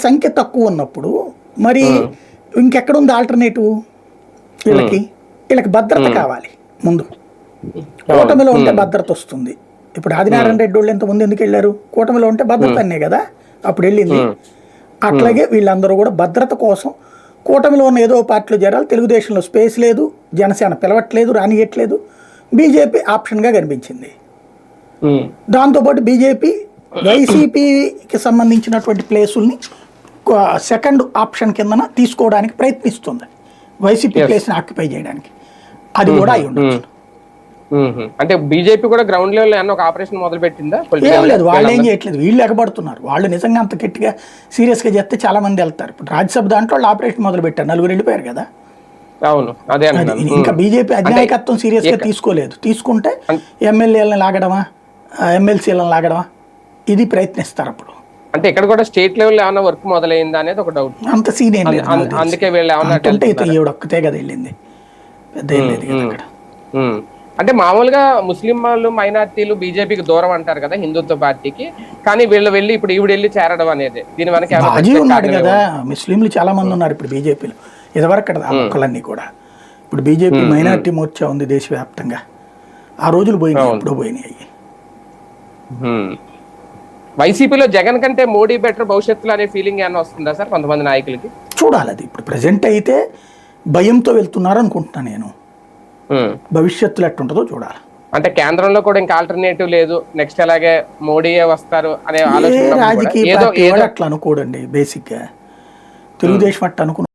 సంఖ్య తక్కువ ఉన్నప్పుడు మరి ఇంకెక్కడుంది ఆల్టర్నేటివ్? వీళ్ళకి భద్రత కావాలి ముందు. కూటమిలో ఉంటే భద్రత వస్తుంది. ఇప్పుడు ఆదినారాయణ రెడ్డి వాళ్ళు ఎంతమంది ఎందుకు వెళ్ళారు? కూటమిలో ఉంటే భద్రత అనే కదా అప్పుడు వెళ్ళింది. అట్లాగే వీళ్ళందరూ కూడా భద్రత కోసం కూటమిలో ఉన్న ఏదో పార్టీలో చేరాలి. తెలుగుదేశంలో స్పేస్ లేదు, జనసేన పిలవట్లేదు, రానియట్లేదు. బీజేపీ ఆప్షన్గా కనిపించింది. దాంతోపాటు బీజేపీ వైసీపీకి సంబంధించినటువంటి ప్లేసుల్ని సెకండ్ ఆప్షన్ కిందన తీసుకోవడానికి ప్రయత్నిస్తుంది, వైసీపీ ప్లేస్ని ఆక్యుపై చేయడానికి. అది కూడా అయి ఉండొచ్చు. అంటే బీజేపీ కూడా గ్రౌండ్ లెవెల్ ఏమన్నా ఒక ఆపరేషన్ మొదలు పెట్టిందా? ఏం లేదు, వాళ్ళు ఏం చేయట్లేదు, వీళ్ళు ఎగబడుతున్నారు. వాళ్ళు నిజంగా అంత గట్టిగా సీరియస్గా చేస్తే చాలా మంది వెళ్తారు. ఇప్పుడు రాజ్యసభ దాంట్లో వాళ్ళు ఆపరేషన్ మొదలు పెట్టారు, 4 వెళ్ళిపోయారు కదా. అవును, అదే ఇంకా బీజేపీ అధినాయకత్వం సీరియస్గా తీసుకోలేదు. తీసుకుంటే ఎమ్మెల్యేలను లాగడమా, ఎమ్మెల్సీలను లాగడమా ఇది ప్రయత్నిస్తారు అప్పుడు. అంటే ఇక్కడ కూడా స్టేట్ లెవెల్ ఏమైనా వర్క్ మొదలైందా అనేది ఒక డౌట్. అంత సీన్ ఏం లేదు, అందుకే వీళ్ళు ఈవిడ ఒక్కతే కదా వెళ్ళింది, పెద్ద ఏం లేదు కదా అక్కడ. అంటే మామూలుగా ముస్లిం వాళ్ళు, మైనార్టీలు బీజేపీకి దూరం అంటారు కదా హిందుత్వ పార్టీకి, కానీ వీళ్ళు వెళ్ళి ఇప్పుడు ఈవిడ వెళ్ళి చేరడం అనేది దీని వెనక ఉన్నాడు కదా. ముస్లింలు చాలా మంది ఉన్నారు ఇప్పుడు బీజేపీలో, ఇదివరకు కదా ఒక్కలన్నీ కూడా. ఇప్పుడు బీజేపీ మైనార్టీ మోర్చా ఉంది దేశవ్యాప్తంగా, ఆ రోజులు పోయినాయి, ఎప్పుడో పోయినాయి అయ్యి. వైసీపీలో జగన్ కంటే మోడీ బెటర్ భవిష్యత్తులో అనే ఫీలింగ్ ఏమైనా వస్తుందా సార్ కొంతమంది నాయకులకి? చూడాలి, అది ఇప్పుడు ప్రజెంట్ అయితే భయంతో వెళ్తున్నారు అనుకుంటున్నాను నేను. భవిష్యత్తులో ఎట్టుంటుందో చూడాలి. అంటే కేంద్రంలో కూడా ఇంకా ఆల్టర్నేటివ్ లేదు, నెక్స్ట్ అలాగే మోడీయే వస్తారు అనే ఆలోచన రాజకీయ అట్లా అనుకోడండి. బేసిక్ గా తెలుగుదేశం అట్లా అనుకున్న